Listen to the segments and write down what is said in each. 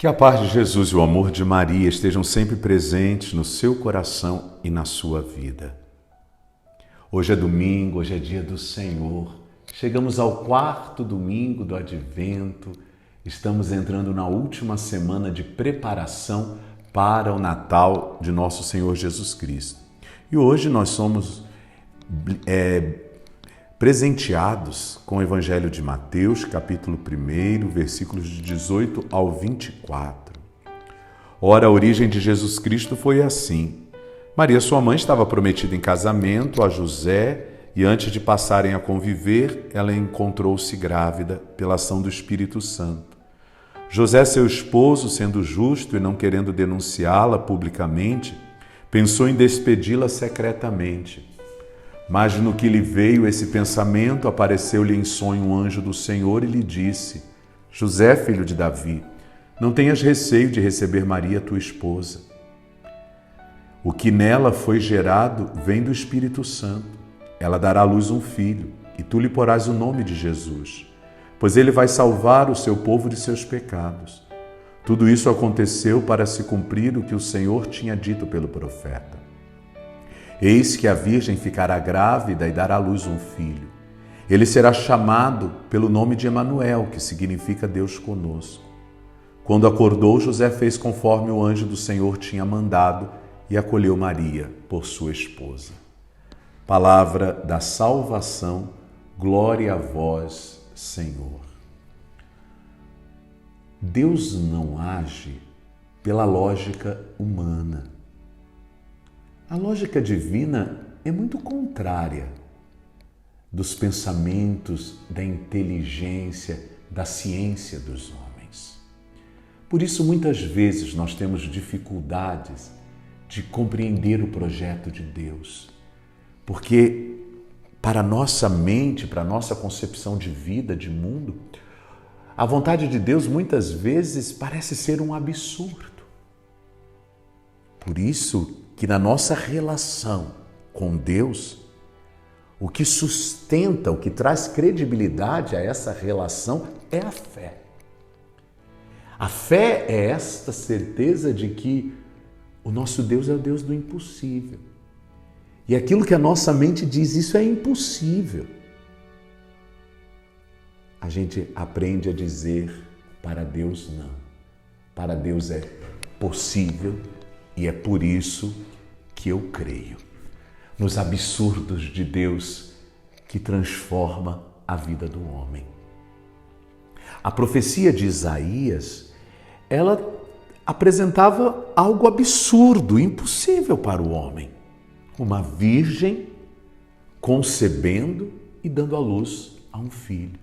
Que a paz de Jesus e o amor de Maria estejam sempre presentes no seu coração e na sua vida. Hoje é domingo, hoje é dia do Senhor. Chegamos ao 4º domingo do Advento. Estamos entrando na última semana de preparação para o Natal de nosso Senhor Jesus Cristo. E hoje nós somos presenteados com o Evangelho de Mateus, capítulo 1, versículos de 18 ao 24. Ora, a origem de Jesus Cristo foi assim. Maria, sua mãe, estava prometida em casamento a José e antes de passarem a conviver, ela encontrou-se grávida pela ação do Espírito Santo. José, seu esposo, sendo justo e não querendo denunciá-la publicamente, pensou em despedi-la secretamente. Mas no que lhe veio esse pensamento, apareceu-lhe em sonho um anjo do Senhor e lhe disse: José, filho de Davi, não tenhas receio de receber Maria, tua esposa. O que nela foi gerado vem do Espírito Santo. Ela dará à luz um filho, e tu lhe porás o nome de Jesus, pois ele vai salvar o seu povo de seus pecados. Tudo isso aconteceu para se cumprir o que o Senhor tinha dito pelo profeta. Eis que a Virgem ficará grávida e dará à luz um filho. Ele será chamado pelo nome de Emanuel, que significa Deus conosco. Quando acordou, José fez conforme o anjo do Senhor tinha mandado e acolheu Maria por sua esposa. Palavra da salvação, glória a vós, Senhor. Deus não age pela lógica humana. A lógica divina é muito contrária dos pensamentos, da inteligência, da ciência dos homens. Por isso, muitas vezes, nós temos dificuldades de compreender o projeto de Deus, porque para a nossa mente, para a nossa concepção de vida, de mundo, a vontade de Deus muitas vezes parece ser um absurdo. Por isso que na nossa relação com Deus, o que sustenta, o que traz credibilidade a essa relação é a fé. A fé é esta certeza de que o nosso Deus é o Deus do impossível. E aquilo que a nossa mente diz, isso é impossível. A gente aprende a dizer, para Deus não. Para Deus é possível e é por isso que eu creio nos absurdos de Deus que transforma a vida do homem. A profecia de Isaías, ela apresentava algo absurdo, impossível para o homem. Uma virgem concebendo e dando à luz a um filho.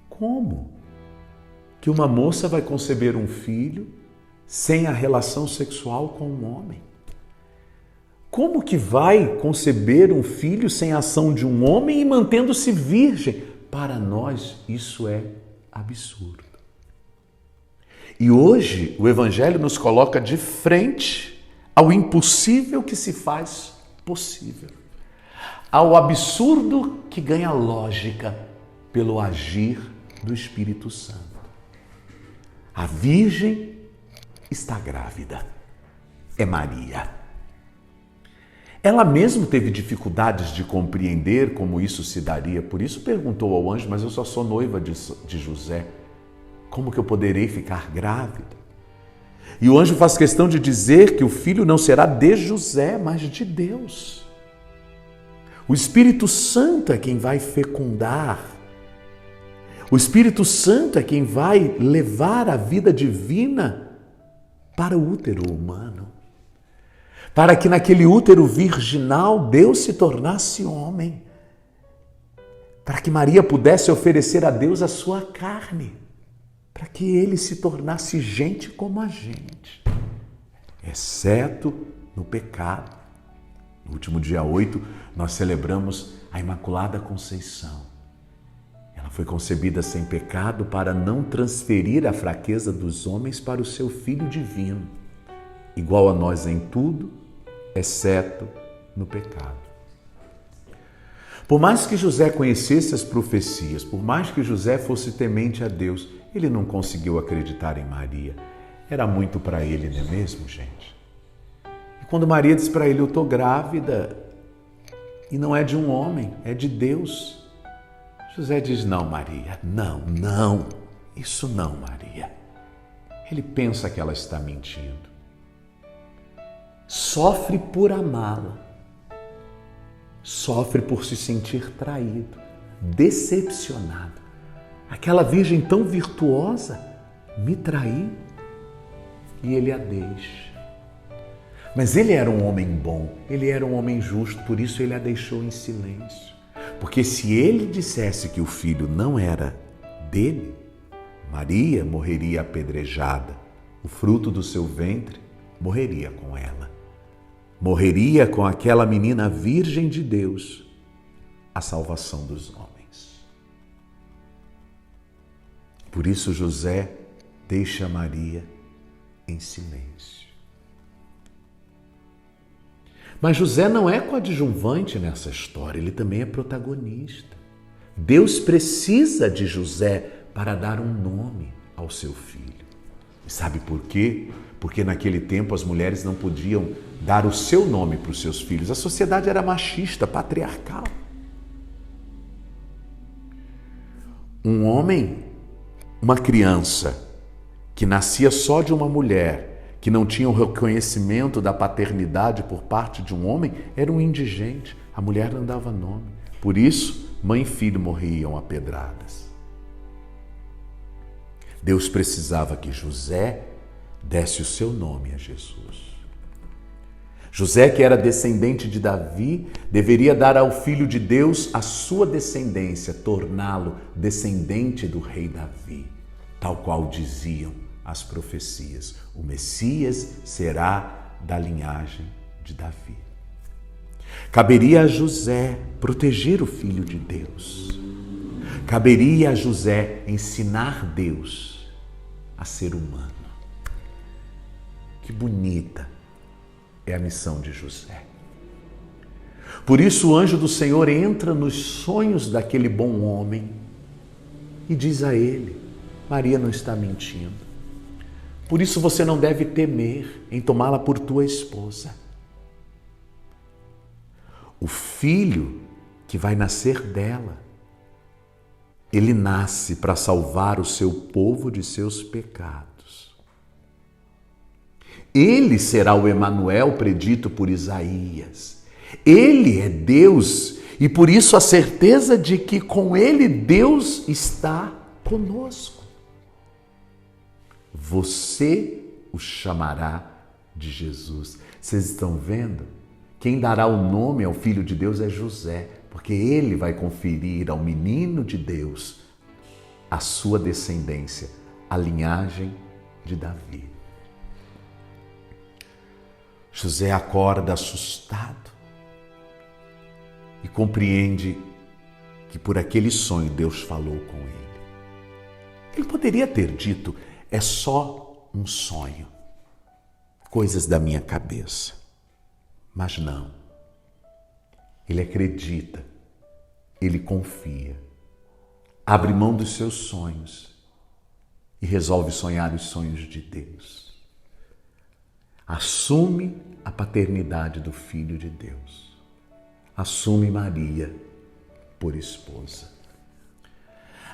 Como que uma moça vai conceber um filho sem a relação sexual com um homem? Como que vai conceber um filho sem a ação de um homem e mantendo-se virgem? Para nós, isso é absurdo. E hoje, o Evangelho nos coloca de frente ao impossível que se faz possível, ao absurdo que ganha lógica pelo agir do Espírito Santo. A Virgem está grávida. É Maria. Ela mesma teve dificuldades de compreender como isso se daria. Por isso perguntou ao anjo, mas eu só sou noiva de José. Como que eu poderei ficar grávida? E o anjo faz questão de dizer que o filho não será de José, mas de Deus. O Espírito Santo é quem vai fecundar. O Espírito Santo é quem vai levar a vida divina para o útero humano. Para que naquele útero virginal Deus se tornasse homem. Para que Maria pudesse oferecer a Deus a sua carne. Para que ele se tornasse gente como a gente. Exceto no pecado. No último dia 8, nós celebramos a Imaculada Conceição. Ela foi concebida sem pecado para não transferir a fraqueza dos homens para o seu Filho divino, igual a nós em tudo, exceto no pecado. Por mais que José conhecesse as profecias, por mais que José fosse temente a Deus, ele não conseguiu acreditar em Maria. Era muito para ele, não é mesmo, gente? E quando Maria diz para ele, eu estou grávida, e não é de um homem, é de Deus. José diz, não, Maria, não, isso não, Maria. Ele pensa que ela está mentindo. Sofre por amá-la. Sofre por se sentir traído, decepcionado. Aquela virgem tão virtuosa me traiu e ele a deixa. Mas ele era um homem bom, ele era um homem justo, por isso ele a deixou em silêncio. Porque se ele dissesse que o filho não era dele, Maria morreria apedrejada, o fruto do seu ventre morreria com ela. Morreria com aquela menina virgem de Deus, a salvação dos homens. Por isso José deixa Maria em silêncio. Mas José não é coadjuvante nessa história, ele também é protagonista. Deus precisa de José para dar um nome ao seu filho. E sabe por quê? Porque naquele tempo as mulheres não podiam dar o seu nome para os seus filhos. A sociedade era machista, patriarcal. Um homem, uma criança que nascia só de uma mulher, que não tinha o reconhecimento da paternidade por parte de um homem, era um indigente. A mulher não dava nome. Por isso, mãe e filho morriam a pedradas. Deus precisava que José desse o seu nome a Jesus. José, que era descendente de Davi, deveria dar ao Filho de Deus a sua descendência, torná-lo descendente do rei Davi, tal qual diziam as profecias. O Messias será da linhagem de Davi. Caberia a José proteger o Filho de Deus. Caberia a José ensinar Deus a ser humano. Que bonita é a missão de José. Por isso o anjo do Senhor entra nos sonhos daquele bom homem e diz a ele, Maria não está mentindo. Por isso você não deve temer em tomá-la por tua esposa. O filho que vai nascer dela, ele nasce para salvar o seu povo de seus pecados. Ele será o Emanuel predito por Isaías. Ele é Deus e por isso a certeza de que com ele Deus está conosco. Você o chamará de Jesus. Vocês estão vendo? Quem dará o nome ao Filho de Deus é José, porque ele vai conferir ao menino de Deus a sua descendência, a linhagem de Davi. José acorda assustado e compreende que por aquele sonho Deus falou com ele. Ele poderia ter dito, é só um sonho, coisas da minha cabeça. Mas não. Ele acredita, ele confia, abre mão dos seus sonhos e resolve sonhar os sonhos de Deus. Assume a paternidade do Filho de Deus. Assume Maria por esposa.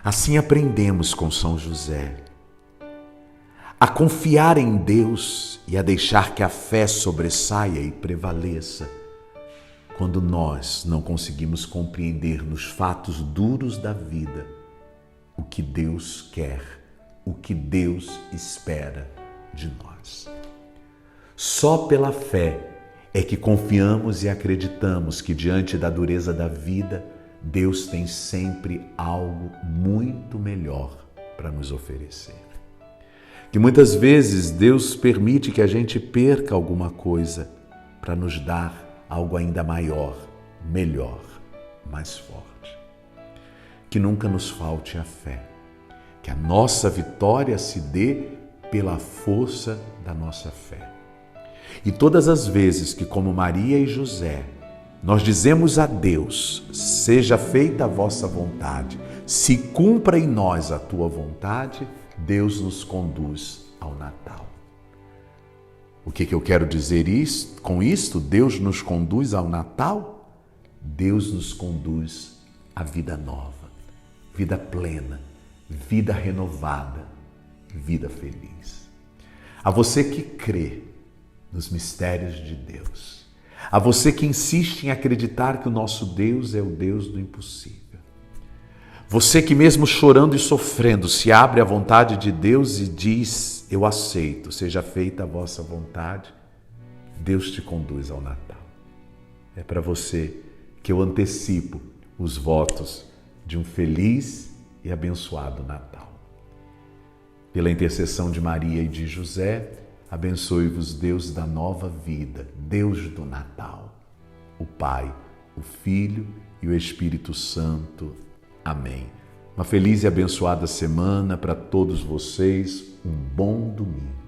Assim aprendemos com São José a confiar em Deus e a deixar que a fé sobressaia e prevaleça quando nós não conseguimos compreender nos fatos duros da vida o que Deus quer, o que Deus espera de nós. Só pela fé é que confiamos e acreditamos que diante da dureza da vida, Deus tem sempre algo muito melhor para nos oferecer. Que muitas vezes Deus permite que a gente perca alguma coisa para nos dar algo ainda maior, melhor, mais forte. Que nunca nos falte a fé. Que a nossa vitória se dê pela força da nossa fé. E todas as vezes que, como Maria e José, nós dizemos a Deus, seja feita a vossa vontade, se cumpra em nós a tua vontade, Deus nos conduz ao Natal. O que eu quero dizer com isto? Deus nos conduz ao Natal? Deus nos conduz à vida nova, vida plena, vida renovada, vida feliz. A você que crê nos mistérios de Deus, a você que insiste em acreditar que o nosso Deus é o Deus do impossível, você que mesmo chorando e sofrendo se abre à vontade de Deus e diz: eu aceito, seja feita a vossa vontade, Deus te conduz ao Natal. É para você que eu antecipo os votos de um feliz e abençoado Natal. Pela intercessão de Maria e de José, abençoe-vos Deus da nova vida, Deus do Natal, o Pai, o Filho e o Espírito Santo. Amém. Uma feliz e abençoada semana para todos vocês. Um bom domingo.